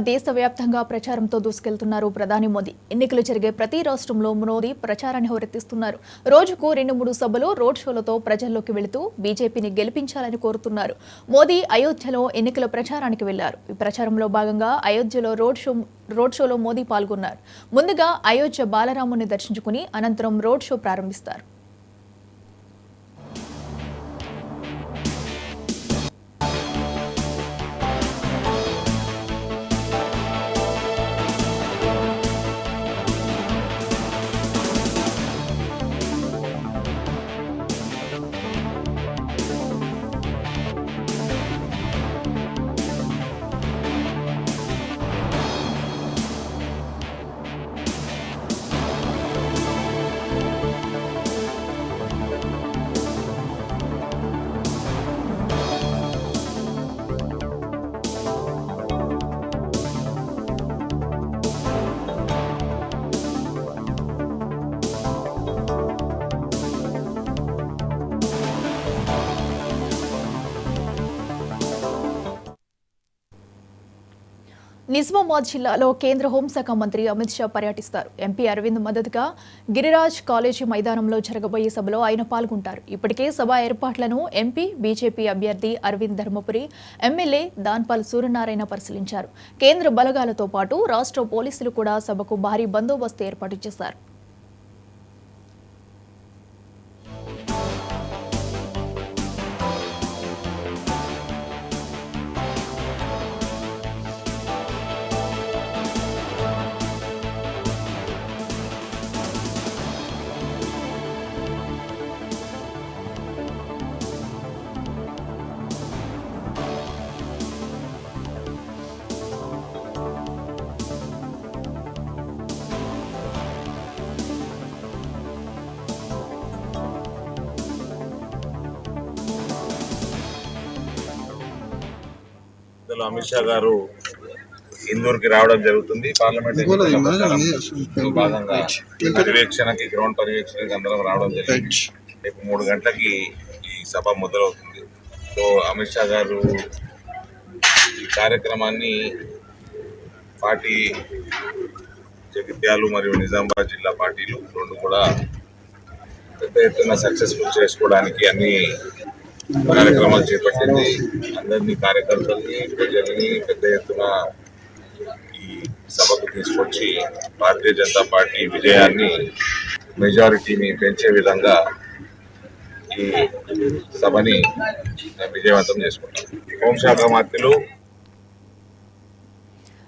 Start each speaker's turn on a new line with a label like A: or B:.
A: దేశవ్యాప్తంగా ప్రచారంతో దూసుకెళ్తున్నారు ప్రధాని మోదీ. ఎన్నికలు జరిగే ప్రతి రాష్ట్రంలో మోదీ ప్రచారాన్ని హోరెత్తిస్తున్నారు. రోజుకు 2-3 సభలు, రోడ్ షోలతో ప్రజల్లోకి వెళుతూ బీజేపీని గెలిపించాలని కోరుతున్నారు. మోదీ అయోధ్యలో ఎన్నికల ప్రచారానికి వెళ్లారు. ఈ ప్రచారంలో భాగంగా అయోధ్యలో రోడ్ షోలో మోదీ పాల్గొన్నారు. ముందుగా అయోధ్య బాలరాముని దర్శించుకుని అనంతరం రోడ్ షో ప్రారంభిస్తారు. నిజామాబాద్ జిల్లాలో కేంద్ర హోంశాఖ మంత్రి అమిత్ షా పర్యటిస్తారు. ఎంపీ అరవింద్ మద్దతుగా గిరిరాజ్ కాలేజీ మైదానంలో జరగబోయే సభలో ఆయన పాల్గొంటారు. ఇప్పటికే సభ ఏర్పాట్లను ఎంపీ, బీజేపీ అభ్యర్థి అరవింద్ ధర్మపురి, ఎమ్మెల్యే దాన్పాల్ సూర్యనారాయణ పరిశీలించారు. కేంద్ర బలగాలతో పాటు రాష్ట్ర పోలీసులు కూడా సభకు భారీ బందోబస్తు ఏర్పాటు చేశారు.
B: అమిత్ షా గారు ఇందూరుకి రావడం జరుగుతుంది. పార్లమెంట్ భాగంగా పర్యవేక్షణకి, గ్రౌండ్ పర్యవేక్షణకి అందరం రావడం జరిగింది. రేపు 3 గంటలకి ఈ సభ మొదలవుతుంది. సో అమిత్ షా గారు ఈ కార్యక్రమాన్ని పార్టీ జగిత్యాలు మరియు నిజామాబాద్ జిల్లా పార్టీలు రెండు కూడా పెద్ద ఎత్తున సక్సెస్ఫుల్ చేసుకోవడానికి అన్ని కార్యక్రమాలు చేపట్టింది. అందరినీ, కార్యకర్తల్ని, ప్రజల్ని పెద్ద ఎత్తున ఈ సభకు తీసుకొచ్చి భారతీయ జనతా పార్టీ విజయాన్ని, మెజారిటీని పెంచే విధంగా ఈ సభని విజయవంతం చేసుకుంటాం. హోంశాఖ మంత్రులు